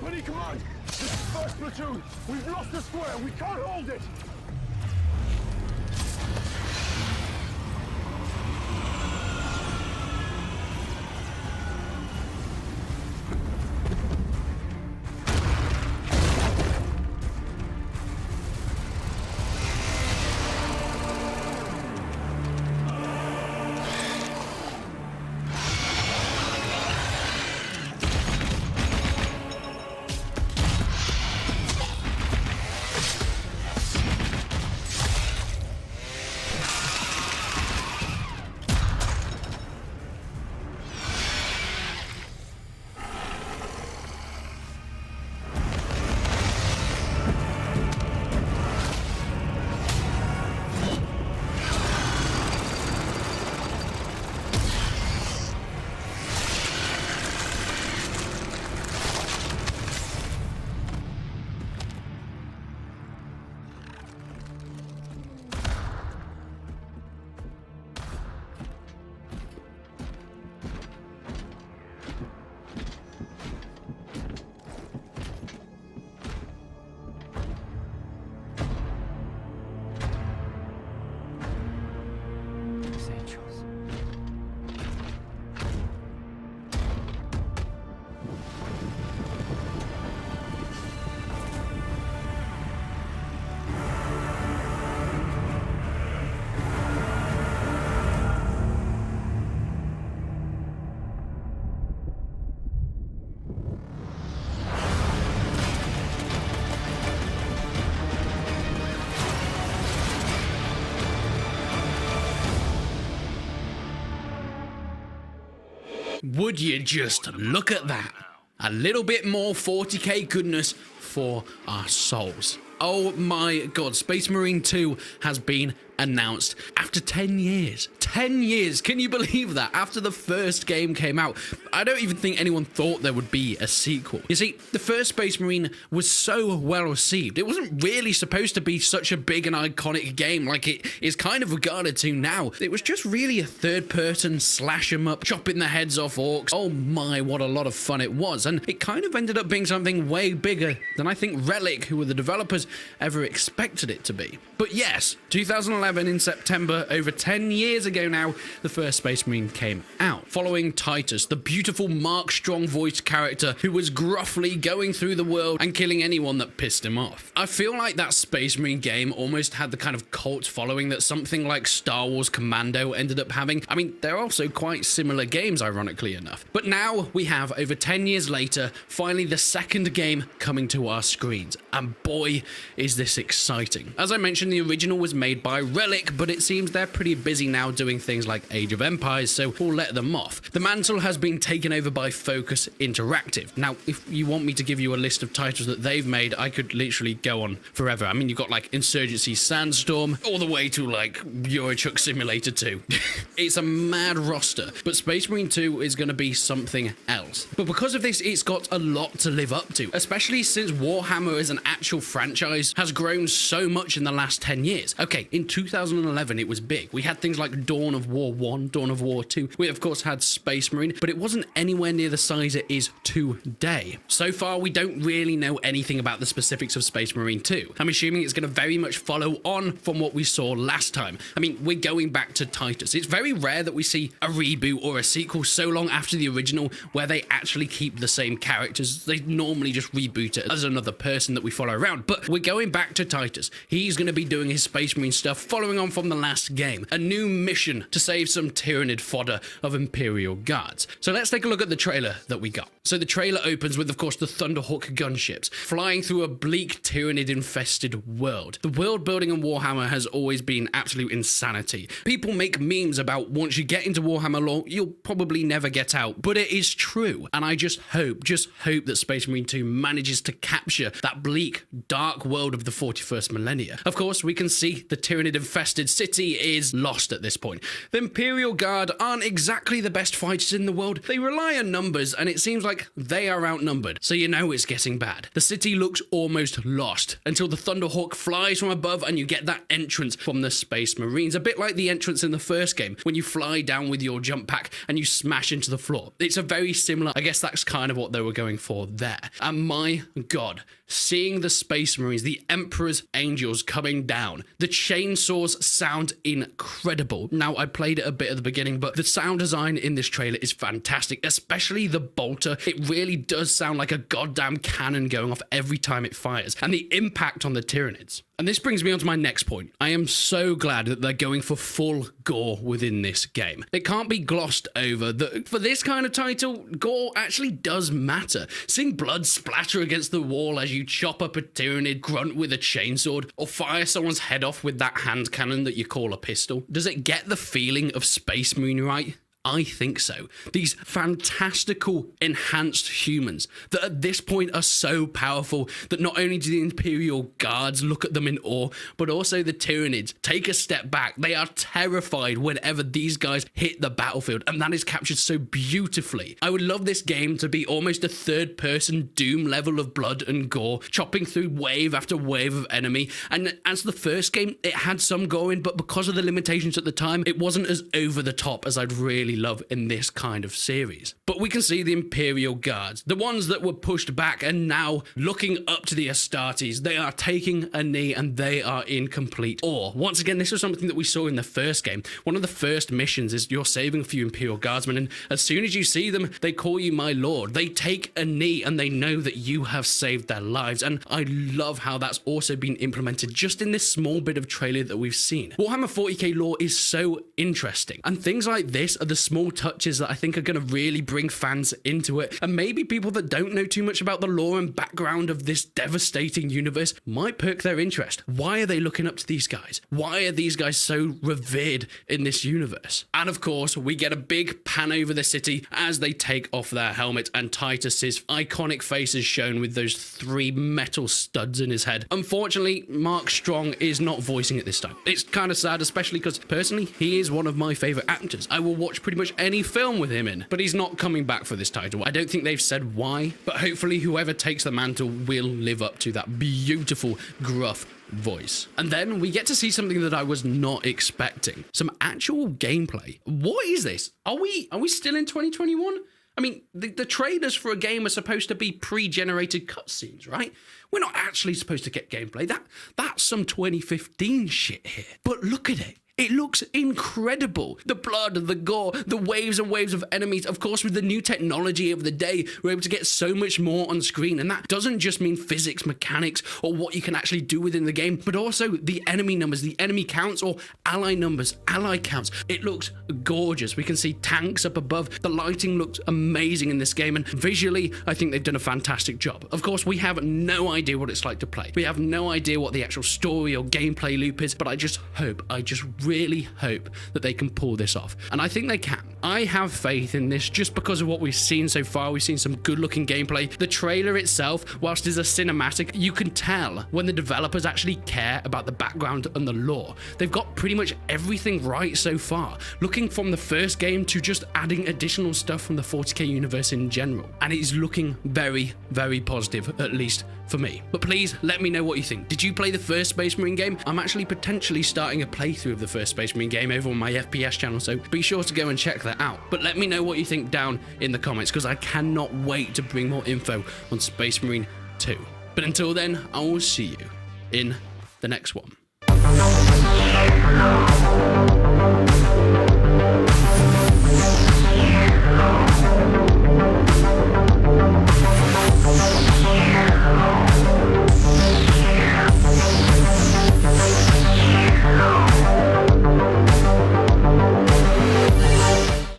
Company command! This is first platoon! We've lost the square! We can't hold it! Would you just look at that? A little bit more 40k goodness for our souls. Oh my god, Space Marine 2 has been announced after 10 years. 10 years, can you believe that? After the first game came out, I don't even think anyone thought there would be a sequel. You see, the first Space Marine was so well received. It wasn't really supposed to be such a big and iconic game like it is kind of regarded to now. It was just really a third-person slash 'em up, chopping the heads off orcs. Oh my, what a lot of fun it was. And it kind of ended up being something way bigger than I think Relic, who were the developers, ever expected it to be. But yes, 2011 in September, over 10 years ago now, the first Space Marine came out. Following Titus, the beautiful Mark Strong voiced character who was gruffly going through the world and killing anyone that pissed him off. I feel like that Space Marine game almost had the kind of cult following that something like Star Wars Commando ended up having. I mean, they're also quite similar games, ironically enough. But now we have, over 10 years later, finally the second game coming to our screens. And boy, is this exciting. As I mentioned, the original was made by Relic, but it seems they're pretty busy now doing things like Age of Empires, so we'll let them off. The mantle has been taken over by Focus Interactive. Now, if you want me to give you a list of titles that they've made, I could literally go on forever. I mean, you've got like Insurgency Sandstorm, all the way to like Euro Truck Simulator 2. It's a mad roster, but Space Marine 2 is going to be something else. But because of this, it's got a lot to live up to, especially since Warhammer as an actual franchise has grown so much in the last 10 years. Okay, in 2011 it was big. We had things like Dawn of War 1, Dawn of War 2. We of course had Space Marine, but it wasn't anywhere near the size it is today. So far, we don't really know anything about the specifics of Space Marine 2. I'm assuming it's going to very much follow on from what we saw last time. I mean, we're going back to Titus. It's very rare that we see a reboot or a sequel so long after the original where they actually keep the same characters. They normally just reboot it as another person that we follow around. But we're going back to Titus. He's going to be doing his Space Marine stuff following on from the last game. A new mission to save some Tyranid fodder of Imperial guards. So let's take a look at the trailer that we got. So the trailer opens with, of course, the Thunderhawk gunships flying through a bleak Tyranid-infested world. The world building in Warhammer has always been absolute insanity. People make memes about once you get into Warhammer lore, you'll probably never get out, but it is true. And I just hope that Space Marine 2 manages to capture that bleak, dark world of the 41st millennia. Of course, we can see the Tyranid-infested city is lost at this point. point. The Imperial Guard aren't exactly the best fighters in the world. They rely on numbers, and it seems like they are outnumbered, so you know it's getting bad. The city looks almost lost until the Thunderhawk flies from above and you get that entrance from the Space Marines, a bit like the entrance in the first game when you fly down with your jump pack and you smash into the floor. It's a very similar, I guess that's kind of what they were going for there. And my god, seeing the Space Marines, the Emperor's Angels coming down, the chainsaws sound incredible. Now, I played it a bit at the beginning, but the sound design in this trailer is fantastic, especially the bolter. It really does sound like a goddamn cannon going off every time it fires, and the impact on the Tyranids. And this brings me on to my next point. I am so glad that they're going for full gore within this game. It can't be glossed over that for this kind of title, gore actually does matter. Seeing blood splatter against the wall as you chop up a Tyranid, grunt with a chainsword, or fire someone's head off with that hand cannon that you call a pistol. Does it get the feeling of Space Marine right? I think so. These fantastical, enhanced humans that at this point are so powerful that not only do the Imperial Guards look at them in awe, but also the Tyranids take a step back. They are terrified whenever these guys hit the battlefield, and that is captured so beautifully. I would love this game to be almost a third-person Doom level of blood and gore, chopping through wave after wave of enemy. And as the first game, it had some gore in, but because of the limitations at the time, it wasn't as over the top as I'd really love in this kind of series. But we can see the Imperial Guards, the ones that were pushed back and now looking up to the Astartes. They are taking a knee and they are in complete awe. Once again, this was something that we saw in the first game. One of the first missions is you're saving a few Imperial Guardsmen, and as soon as you see them, they call you my lord. They take a knee and they know that you have saved their lives, and I love how that's also been implemented just in this small bit of trailer that we've seen. Warhammer 40k lore is so interesting, and things like this are the small touches that I think are going to really bring fans into it, and maybe people that don't know too much about the lore and background of this devastating universe might perk their interest. Why are they looking up to these guys? Why are these guys so revered in this universe? And of course, we get a big pan over the city as they take off their helmet, and Titus's iconic face is shown with those 3 metal studs in his head. Unfortunately, Mark Strong is not voicing it this time. It's kind of sad, especially because personally, he is one of my favorite actors. I will watch pretty much any film with him in, but he's not coming back for this title. I don't think they've said why, but hopefully whoever takes the mantle will live up to that beautiful, gruff voice. And then we get to see something that I was not expecting. Some actual gameplay. What is this? Are we still in 2021? I mean, the trailers for a game are supposed to be pre-generated cutscenes, right? We're not actually supposed to get gameplay. That's some 2015 shit here. But look at it. It looks incredible. The blood, the gore, the waves and waves of enemies. Of course, with the new technology of the day, we're able to get so much more on screen. And that doesn't just mean physics, mechanics, or what you can actually do within the game, but also the enemy numbers, the enemy counts, or ally numbers, ally counts. It looks gorgeous. We can see tanks up above. The lighting looks amazing in this game. And visually, I think they've done a fantastic job. Of course, we have no idea what it's like to play. We have no idea what the actual story or gameplay loop is, but I just really hope that they can pull this off. And I think they can. I have faith in this just because of what we've seen so far. We've seen some good looking gameplay. The trailer itself, whilst it's a cinematic, you can tell when the developers actually care about the background and the lore. They've got pretty much everything right so far. Looking from the first game to just adding additional stuff from the 40k universe in general. And it is looking very, very positive, at least for me. But please let me know what you think. Did you play the first Space Marine game? I'm actually potentially starting a playthrough of the first Space Marine game over on my FPS channel, so be sure to go and check that out. But let me know what you think down in the comments, because I cannot wait to bring more info on Space Marine 2. But until then, I will see you in the next one.